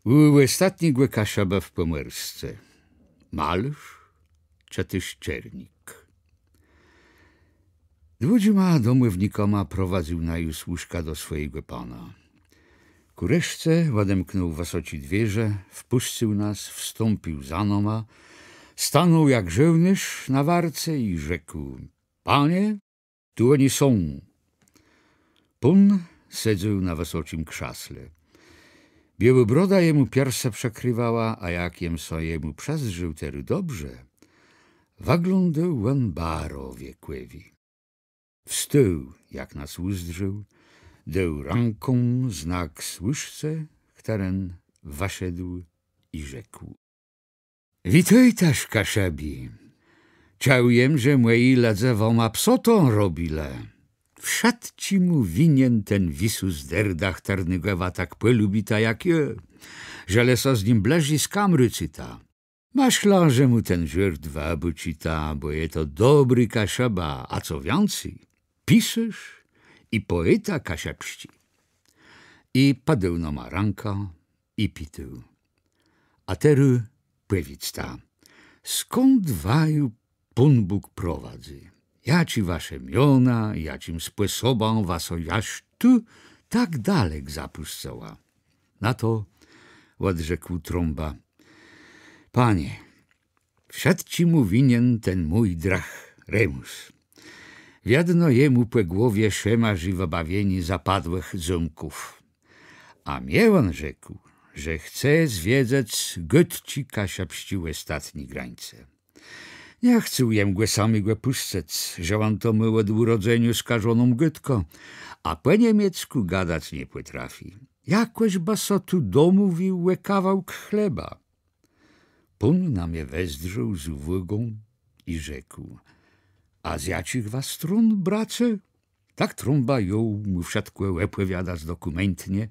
U ostatniego kaszaba w Pomorsce. Malusz, czy też czernik. Dwudziema domownikoma prowadził naju służka do swojego pana. Ku reszce odemknął wasoci dwierze, wpuścił nas, wstąpił za noma, stanął jak żołnierz na warce i rzekł: Panie, tu oni są. Pun sedził na wysocim krzasle. Białobroda jemu piersa przekrywała, a jak jem so jemu przezżył tery dobrze, wyglądał on baro wiekłewi. Wstał, jak nas uzdrzył, dał ręką znak służce, któren waszedł i rzekł: Witaj też, kaszebi. Czułem, że moi ledze woma psotą robile. Wszad ci mu winien ten wisus derdach tarnygowa tak polubita jak je, że leso z nim bleży z kamry cyta. Maśla, że mu ten żert wabucita, bo je to dobry kaszaba, a co więcej, piszesz i poeta kaszebści. I padł ma ranka i pitył. A teru powiedz ta, skąd waju Pan Bóg prowadzi? Ja ci wasze miona, jacim sposobem was jaś tu tak dalek zapuszczała. Na to odrzekł trąba: Panie, wszedł ci mu winien ten mój drach Remus. Wiadno jemu po głowie szemarzy w obawieni zapadłych ząbków. A mnie on rzekł, że chce zwiedzać götci kasiapścił ostatni grańce. Nie chcę jem samego puszczać, że on to my od urodzeniu skażoną gytko, a po niemiecku gadać nie potrafi. Jakoś baso tu domówił łe kawałk chleba. Pun na mnie wezdrzył z uwagą i rzekł: A z jacich was strun, bracie? Tak trąba jął mu wszystko opowiadać dokumentnie,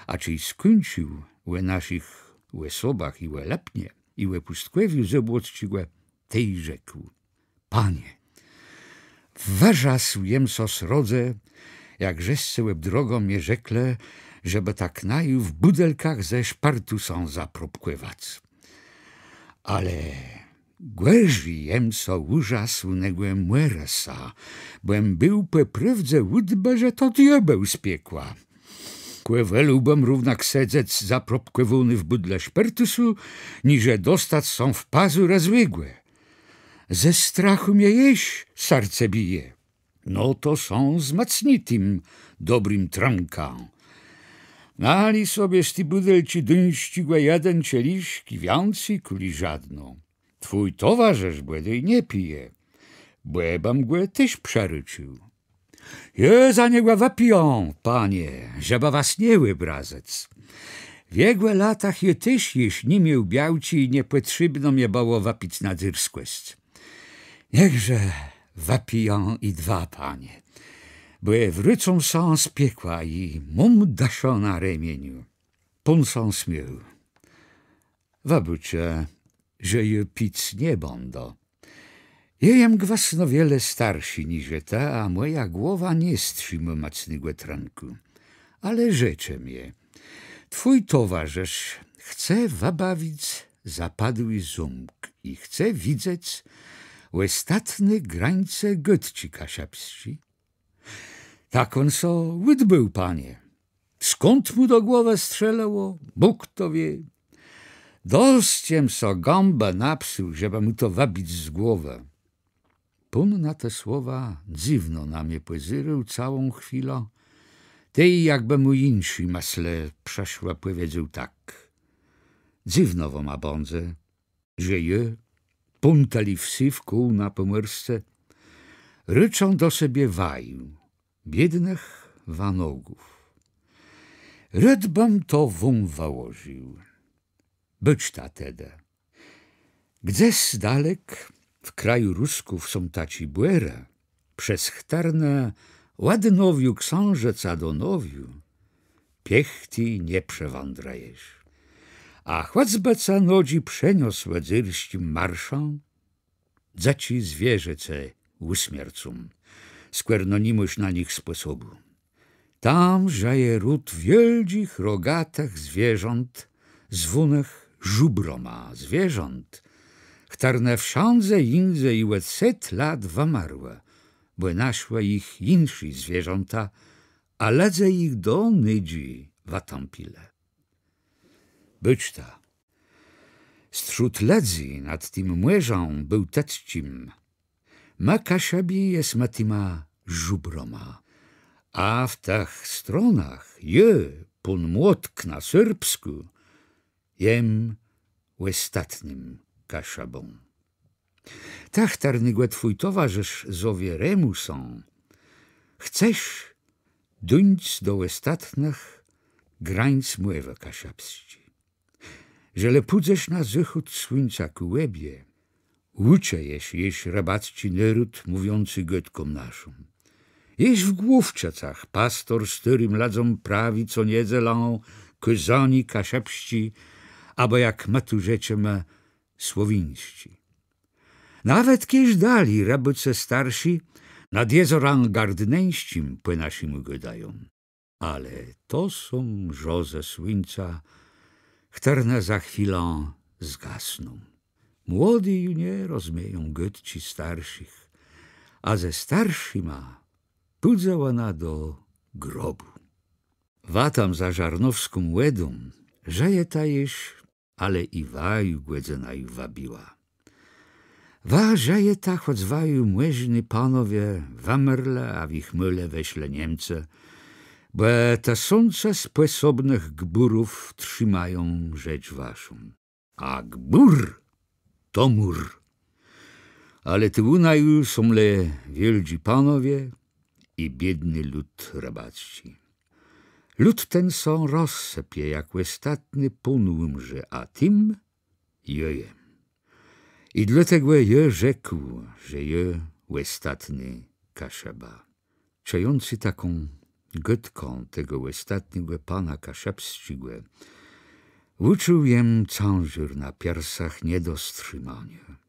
a czyj skończył łe naszych łesobach i łe lepnie, i łe pustkowiu zebłocciłe, tej rzekł: Panie, wyrzasł jem so srodze, jak żesce łeb drogą mnie rzekle, żeby tak naju w budelkach ze szpartu są zapropływać. Ale głęży jem so urzasł negłe mueresa, bym był po prawdze łudbe, że to diabeł z piekła. Kłewelubem równak sedzec zapropływony w budle szpertusu, niże dostać są w pazu rozwygłe. Ze strachu mnie jeść serce bije. No to są zmacnitym, dobrym tranka. Nali sobie z ty budelci dynścigłe jeden cieliszki, więcej kuli żadno. Twój towarzysz błędej nie pije, błębam głę też przeryczył. Je za niego wapiją, panie, żeby was nie wybrazec. W jego latach je też jeś nie miał białci i nie potrzebno mnie było wapić na dzyrskłeść. Niechże wapiją i dwa, panie, bo je wrócą są z piekła i mum daszo na remieniu. Pun są śmiał. Wabucie, że je pić nie będą. Jejem gwasno wiele starsi niż ta, a moja głowa nie strzyma macnego tranku. Ale rzeczę mnie, twój towarzysz chce wabawić zapadły ząbk i chce widzieć ostatnie grańce götci kasiapści. Tak on so wydbył, panie. Skąd mu do głowy strzelało? Bóg to wie. Dostiem so gąbę napsuł, żeby mu to wabić z głowy. Pun na te słowa dziwno na mnie pozyrył całą chwilę. Tej jakby mu inszy masle przeszła, powiedział tak: Dziwno wam ma bądze, że je puntali wsi w kół na Pomorsce, ryczą do siebie waju, biednych wanogów. Rydbam to wum wałożył. Być ta teda. Gdzieś dalek, w kraju Rusków są taci błera, przez chtarne ładnowiu książec Adonowiu, piechti nie przewądrajesz. A chładzbeca nodzi przeniosła dzyrścim marszą, zaci zwierzęce usmiercą, skłernonimuś na nich sposobu. Tam żaje ród wieldzich, rogatych zwierząt, zwunech żubroma zwierząt, chtarne wsiądze, indze i łet 100 lat wamarłe, bo naszłe ich inszy zwierzęta, a ledze ich do nydzi watampile. Być ta. Strzut ledzi nad tym młyżą był tetcim. Ma kasiabi jest matima żubroma, a w tych stronach je pun młotk na serbsku jem ostatnim kaszabą. Tak tarnygłe twój towarzysz zowie Remusą. Chcesz duńc do ostatnich grańc młewa kasiapści. Żele pudzesz na zychód słońca ku łebie, łucze jeś rabacci naród mówiący götkom naszą. Jeś w główczecach pastor, z którym ladzą prawi co niedzelą, kozoni kasiapści, abo jak maturzecie ma słowińści. Nawet kiedyś dali rabuce starsi nad jezorem gardneńścim płynasimu gadają. Ale to są żoze słońca, które za chwilę zgasną. Młody ju nie rozumieją götci starszych, a ze starszyma pudzę ona do grobu. Watam za żarnowską łedą, że je ta jeś, ale i waju głedzenaju wabiła. Że je ta choć waju młeźny panowie wamerle, a w ich myle weśle Niemce, bo te sące sposobnych gburów trzymają rzecz waszą. A gbur to mur. Ale tybunaju są le wielci panowie i biedny lud rabacci. Lud ten są rozsypie, jak ostatny ponumrze, a tym jejem. I dlatego je rzekł, że je ostatny kaszaba. Czujący taką götką tego ostatniego pana kaszabścigłe, uczył jem cążyr na piersach nie do wstrzymania.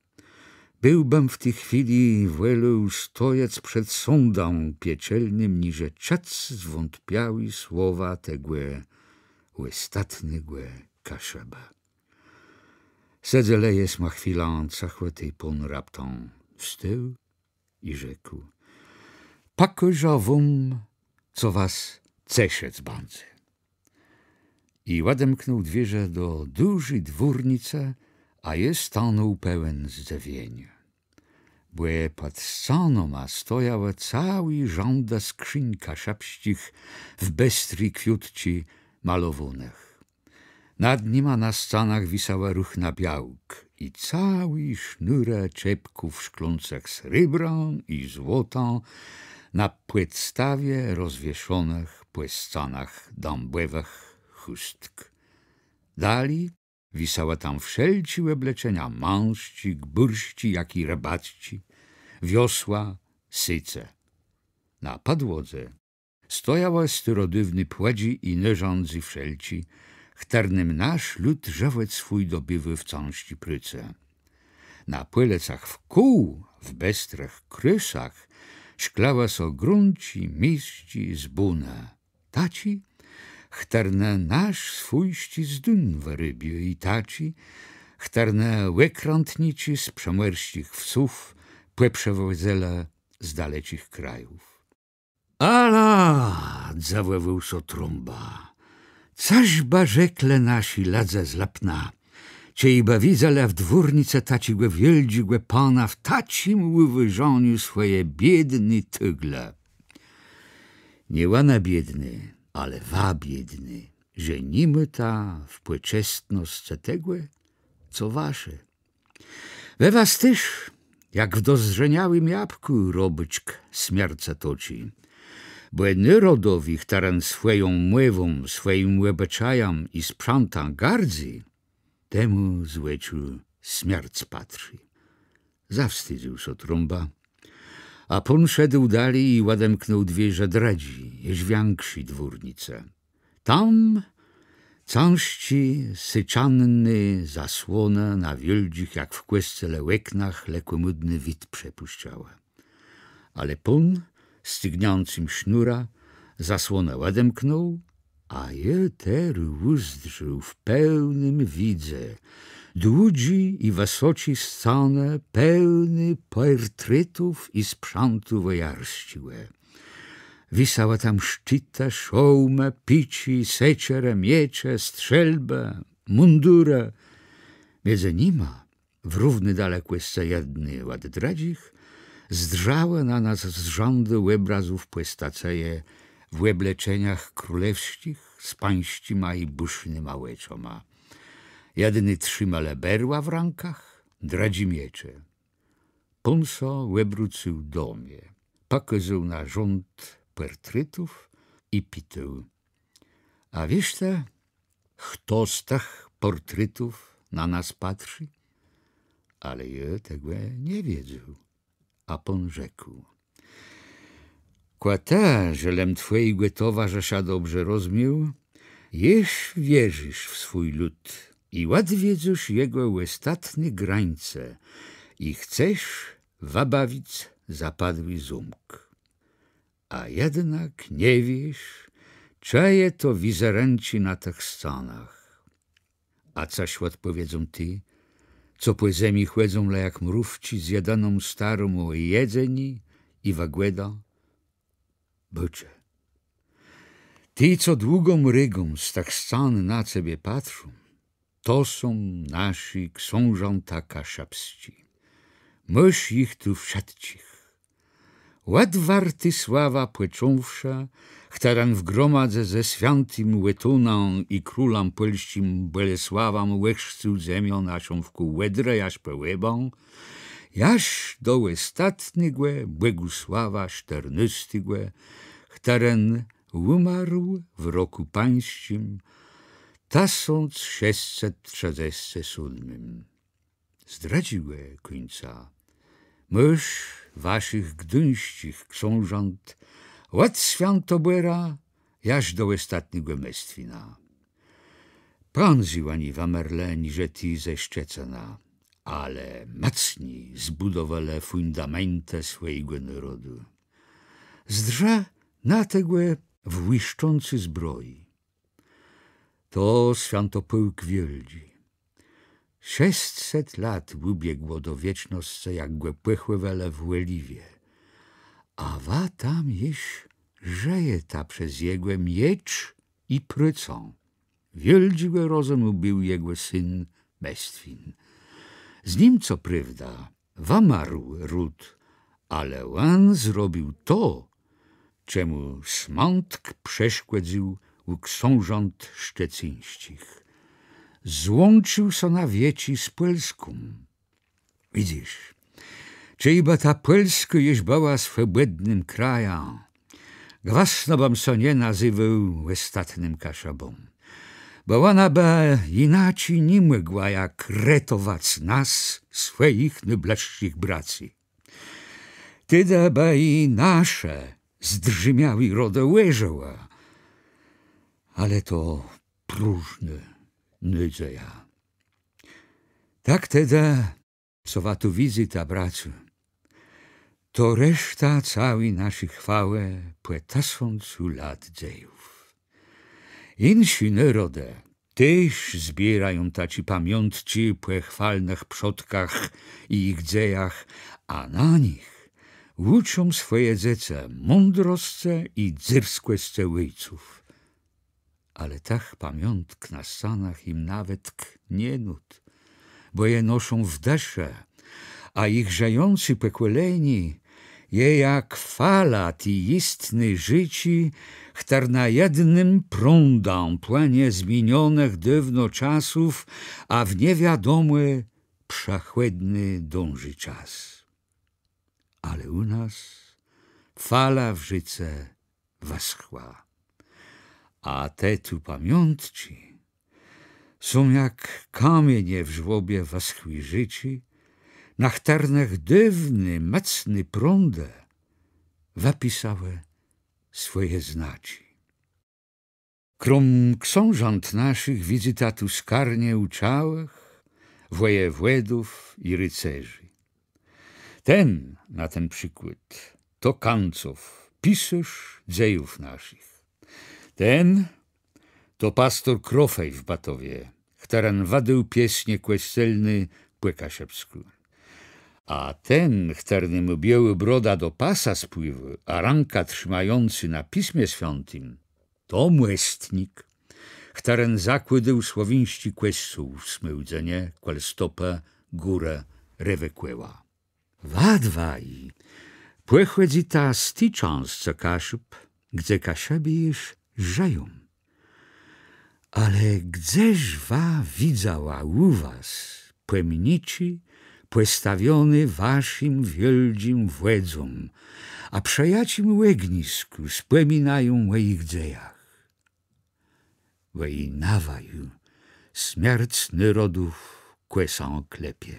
Byłbym w tej chwili wolał stojec przed sądem piecelnym, niże czec zwątpiały słowa tego ostatniego kaszaba. Sedzele jest ma chwilę, cachłetej pon raptą wstył i rzekł: Pakoża wum, co was ceszec bandzy. I łademknął dwierze do dużej dwórnicy, a jest stanął pełen zdziwienia. Bo pod sceną ma stojała cały żąda skrzyń kaszapścich w bestri kwiutci malowunach. Nad nima na scenach wisała ruchna białk i cały sznurę czepków szklących srebrą i złotą na płetstawie rozwieszonych po scenach dąbłewych chustk. Dali wisała tam wszelci obleczenia mążci, gburści, jak i rabacci, wiosła, syce. Na podłodze stojała styrodywny płedzi i nyrządzy wszelci, chternym nasz lud żołec swój dobywy w cąści pryce. Na płylecach w kół, w bestrach krysach, szklała so grunci, miści, zbuna. Taci, chterne nasz swójści z dun w rybie i taci, chterne łekrątnici z przemierścich wsów, płeprzewozela z dalecich krajów. Ala, zawołał so trąba. Cażba rzekle nasi ladze zlapna, ciejba widzele w dwórnice tacigłe wieldzigłe pana w tacim uwyżoniu swoje biedny tygle. Nie łana biedny, ale wa biedny, że nimy ta w płeczestność tegłe, co wasze. We was też, jak w dozrzeniałym jabłku robiczk smierce toci. Bo nyrodowi taran swoją młewą, swoim łebeczajam i sprzątam gardzi, temu złeciu śmierć patrzy. Zawstydził so trąba, a pon szedł dalej i łademknął dwierze dredzi, jeźwianksi dwórnice. Tam cąści syczanny zasłona na wieldzich, jak w kłesce łeknach, lekkomudny wid przepuszczała. Ale pon stygnącym sznura zasłonę łademknął a jeter uzdrzył w pełnym widze, dłudzi i wysoci scane, pełny portretów i sprzętu wojarściłe. Wisała tam szczyta, szołma, pici, seciere, miecze, strzelbe, mundure. Między nima, w równy dalekłesce jedny od dradzich, zdrzałe na nas z rządu łebrazów płestaceje w łebleczeniach królewskich z pańścima i busznyma łeczoma. Jedyny trzymale berła w rękach, dradzi miecze. Punso łebrucył domie, pokazał na rząd portretów i pytał: a wiesz te, kto z tych portretów na nas patrzy? Ale ja tego nie wiedział. A pan rzekł: kłata, żelem twojego towarzysza dobrze rozumiał, jeż wierzysz w swój lud i ład wiedzysz jego ostatnie grańce i chcesz wabawić zapadły zumk. A jednak nie wiesz, czaje to wizerenci na tych scenach. A coś odpowiedzą ty, co po zemi chłedzą le jak mrówci zjadaną starą o jedzeni i wagłeda? Bycze, ty, co długą rygą z tak scen na ciebie patrzą, to są nasi książąta kaszapsci. Myś ich tu wsiadcich. Ład warty sława płecząwsza, któran w gromadze ze świętym Łetuną i królem polskim Bolesławem łechszczył ziemią naszą w kółedrę, jaż pełebą, jaż do ostatniego Błegusława XIV, któren umarł w roku pańskim 1637. Zdradziłe końca. Mysz waszych gdyńskich książąt od świętobera, jaż do ostatniego mestwina. Prądził ani wamerleni, że ty ze Szczecina, ale macni zbudowale fundamentę swojego narodu. Zdrze na tego w łyszczący zbroi. To świętopyłk wielgi. 600 lat ubiegło do wieczności, jak go płychły wele w Łeliwie. A wa tam jeś żyje ta przez jego miecz i prycą. Wieldziły rozum był jego syn Mestwin. Z nim, co prawda, wamarł ród, ale on zrobił to, czemu smątk przeszkodził u książąt szczecińskich. Złączył się na wieci z Polską. Widzisz, czyjba ta Polska jeś była swobodnym krajem, gwasno bym się nie nazywał ostatnim kaszabą, bo ona by inaczej nie mogła jak ratować nas, swoich najbliższych braci. Tyda by i nasze zdrzymiały rodo leżała, ale to próżne nadzieja. Tak teda, co wa tu wizyta, braciu, to reszta całej naszej chwały po 1000 lat dziejów. Insi narody też zbierają taci pamiątki po chwalnych przodkach i ich dziejach, a na nich uczą swoje dziece mądrości i dzyrskości ojców. Ale tak pamiątk na stanach im nawet nie nut, bo je noszą w desze, a ich żyjący pokoleni je jak fala ty istny życi, chtar na jednym prądam płynie z minionych dawno czasów, a w niewiadomy, przechłodny dąży czas. Ale u nas fala w życie waschła. A te tu pamiątki są jak kamienie w żłobie waschły życi, na chtarnach dywny, mocny prąde wapisały swoje znaci. Krom książąt naszych wizyta tu skarnie uczałych, wojewodów i rycerzy. Ten, na ten przykład, to Kanców, pisarz dziejów naszych. Ten To pastor Krofej w Batowie, któren wadył pieśnie kłescelny płyka szepsku. A ten, którny mu biały broda do pasa spływy, a ranka trzymający na Pismie Świątym, to młestnik, któren zakłydył słowińści kłesców w smyłdzenie, kwel stopę, górę, rewekłeła. Wadwaj, płechłedzi ta stycząc, co kaszub, gdzie kaszebie już żeją. Ale gdzież wa widzała u was, płemnici, postawiony waszym wieldzim władzom, a przejacim łegnisku spłeminają o ich dziejach. Wej nawaju śmiercny rodów kłesą klepie.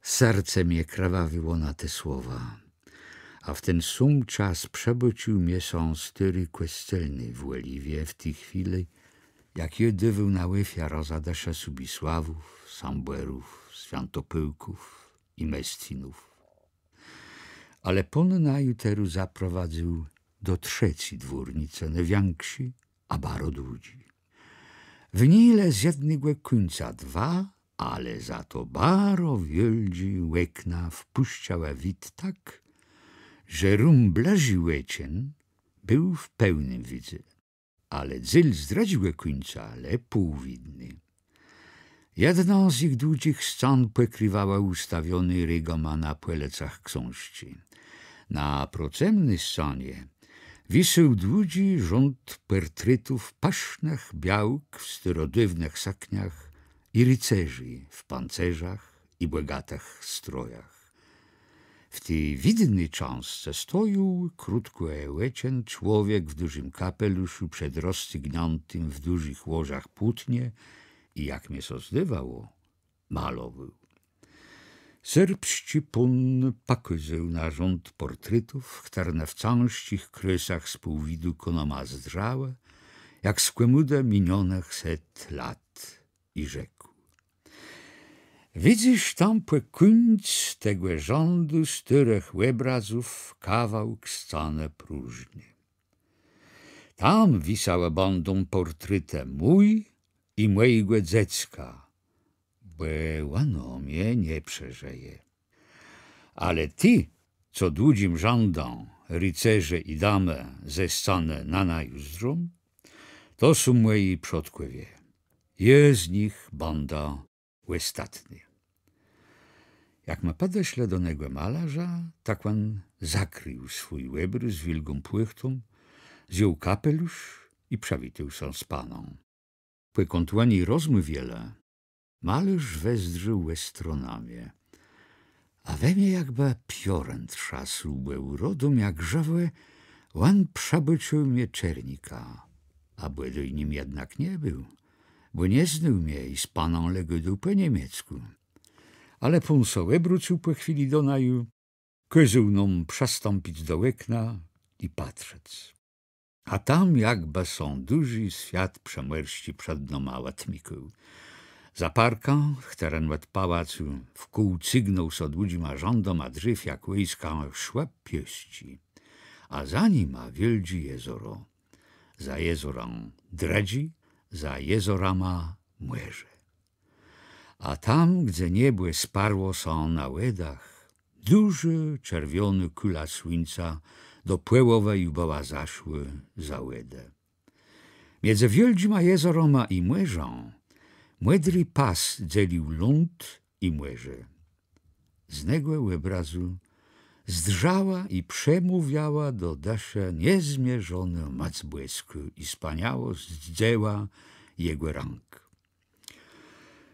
Serce mnie krwawiło na te słowa, a w ten sum czas przebycił mnie są styry kłescelny w Łeliwie w tej chwili, jak jedywył na łyfia rozadesze Subisławów, Sambwerów, Świętopyłków i Mestwinów. Ale pon na juteru zaprowadził do trzeci dwórnice niewięksi, a baro ludzi. W nile z jednego końca dwa, ale za to baro wieldzi łekna wpuszczała wid tak, że rumblaży łecien był w pełnym widzy, ale dzyl zdradziłe końca, ale półwidny. Jedną z ich długich scen pokrywała ustawiony rygoma na płelecach książki. Na procemnej scenie wisył dłudzi rząd portretów pasznych białk w styrodywnych sakniach i rycerzy w pancerzach i bogatych strojach. W tej widnej cząstce stoił krótko łecień człowiek w dużym kapeluszu przed rozstygnątym w dużych łożach płótnie i jak mnie so zdywało, malował. Serbści pun pakozył na rząd portretów, które w całych krysach z półwidu konoma zdrałe, jak skłemude minionych set lat i rzekł. Widzisz tam po końc tego rządu styrych obrazów kawałk sceny próżny. Tam wisała bandą portretem mój i mojego dziecka, bo ono mnie nie przeżyje. Ale ty, co dłudzim żądą, rycerze i damy ze sceny na najuzdrą, to są moi przodkowie. Jest z nich banda ostatnia. Jak ma padać ledonego malarza, tak on zakrył swój łebry z wilgą płychtą, wziął kapelusz i przywitał się z paną. Po kontuanii rozmów wiele, malarz wezdrzył stronamie, a we mnie jakby piorun trzasł, bo urodą jak żawe, on przebyczył mnie czernika, a błędoj nim jednak nie był, bo nie znał mnie i z paną legodą po niemiecku. Ale pon so wrócił po chwili do naju, kazał nam przestąpić do okna i patrzeć. A tam jakby są duży świat przemierści przed noma tmiku. Za parką, w teren od pałacu, w kół cygnął so ludźma rządom, a drzew jak wojska szła pieści. A za nim a wieldzie jezoro. Za jezorą dredzi, za jezorama młeże. A tam, gdzie niebie sparło są na łedach, duży czerwony kula słońca do płełowej uboła zaszły za łedę. Między wieldzima jezoroma i młeżą młodry pas dzielił ląd i młeże. Z negłe obrazu zdrzała i przemówiała do Dasza niezmierzone moc błysku i wspaniałość dzieła jego rąk.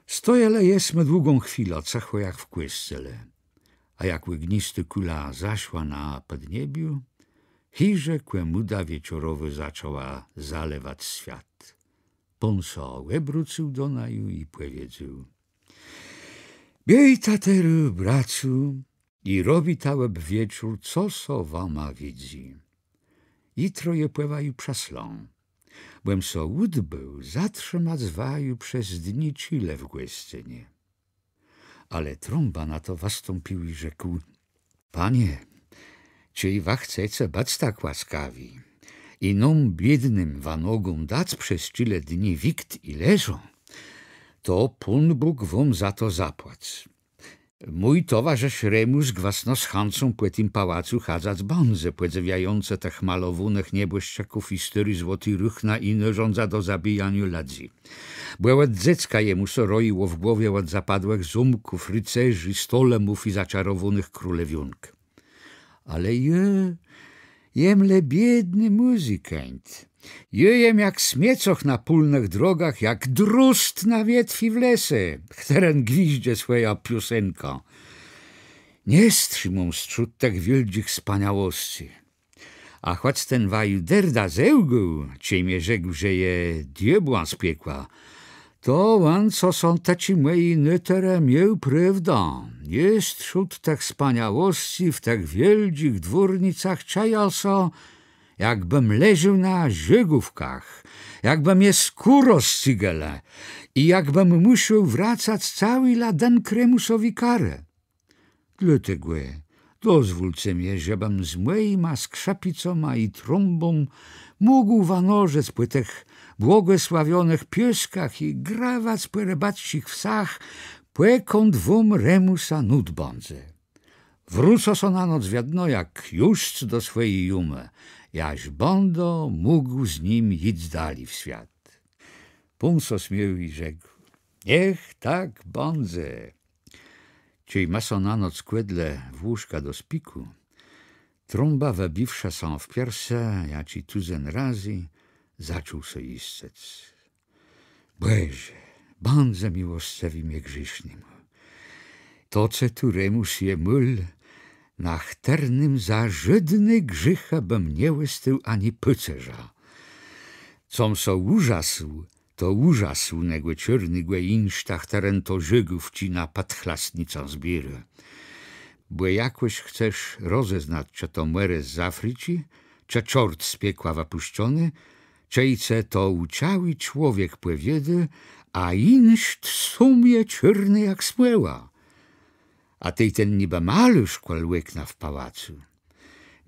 Stojele jesmy długą chwilę, cacho jak w kłyscele, a jak łygnisty kula zaszła na podniebiu, hirze kłemuda wieczorowy zaczęła zalewać świat. Ponso wrócił do naju i powiedział: Biej tateru, bracu, i robi tałeb wieczór, co so wama widzi. Jutro je pływaju przeslą. Błem so udbył zatrzymać zwaju przez dni chile w Głęscynie. Ale trąba na to wastąpił i rzekł: Panie, czy i wa chcecie bać tak łaskawi? i nom biednym wanogom dać przez tyle dni wikt i leżą, to Pan Bóg wam za to zapłac. Mój towarzysz Remus gwasno z Hancą po tym pałacu chadzać bonze, podziwiające tych malowunych nieboszczaków i styry złoty ruch na inne rządza do zabijania ladzi. Bo od dziecka jemu so roiło w głowie od zapadłych zumków, rycerzy, stolemów i zaczarowanych królewionk. Ale jemle biedny muzykant. Jem jak smiecoch na pólnych drogach, jak drust na wiedwi w lesie, któren gwiździe swoja piosenka. Nie strzymam strzut tak wielkich wspaniałości. A choć ten wajuderda zełgu, ciemie rzekł, że je diabła z piekła, to on, co są taci moi nytere, miał prawda. Jest wśród tych wspaniałości w tych wielkich dwórnicach czajal so, jakbym leżał na żegówkach, jakbym je skóro ścigele i jakbym musiał wracać cały laden kremusowi karę. Dlatego dozwólcie mi, żebym z moimi skrzypicoma i trąbą mógł wanorzec po tych błogosławionych pioskach i grawać po rybackich wsach, płekąd wam Remusa nut bądze. Wrócę so na noc wiadno, jak już do swojej jumy, jaś bondo mógł z nim iść dali w świat. Pun so śmiał i rzekł, niech tak bądze. Ciej maso na noc kłedle w łóżka do spiku, trąba webiwsza są w pierse, ja ci tuzen razy, zaczął so istec. Boże, bądze miłoscewi mnie grzesznym. To, co tu Remus je mól, na chternym za żadny grzycha bym nie łystył ani pycerza. Com so ужасł, to ужасł negłe czernygłe insztach teren to żygów ci na padchlasnicą zbierę. Bo jakoś chcesz rozeznać, czy to mere z Afryki, czy czort z piekła wapuszczony, czejce to uciały człowiek płewiedy, a inszt sumie czerny jak smeła. A tej ten niby malusz kłal łykna w pałacu.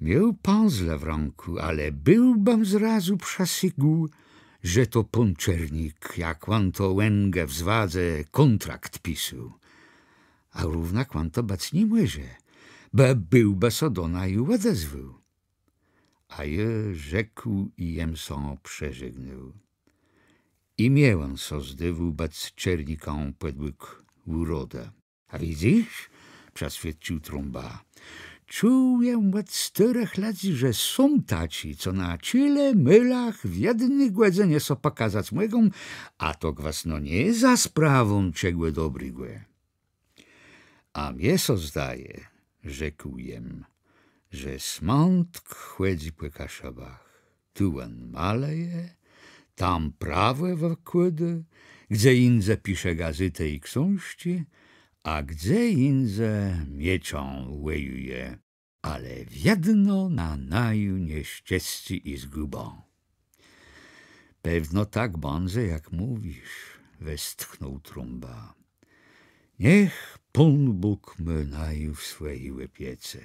Miał pędzle w rąku, ale byłbym zrazu przesygł, że to pan czernik, jak on to łęgę w zwadze kontrakt pisał. A równak on to bać nie może, bo byłby so do naju odezwał. A je rzekł i jem są przeżegnał. I miałem so zdywu bać czerniką podłyk uroda. A widzisz? Przeświadczył trąba. Czuję od 4 lat, że są taci, co na tyle mylach w jednej głędze nie so pokazać mogą, a to gwasno nie za sprawą czegłe dobrygłe. A mnie so zdaje, rzekł jem, że smątk chłedzi po kaszabach. Tu on maleje, tam prawe wykłady, gdzie inze pisze gazetę i książki, a gdzie inze mieczą łejuje, ale wiedno na naju nieszczęści i zgubą. Pewno tak bądze, jak mówisz, westchnął trąba. Niech Pan Bóg my naju w swojej łypiece.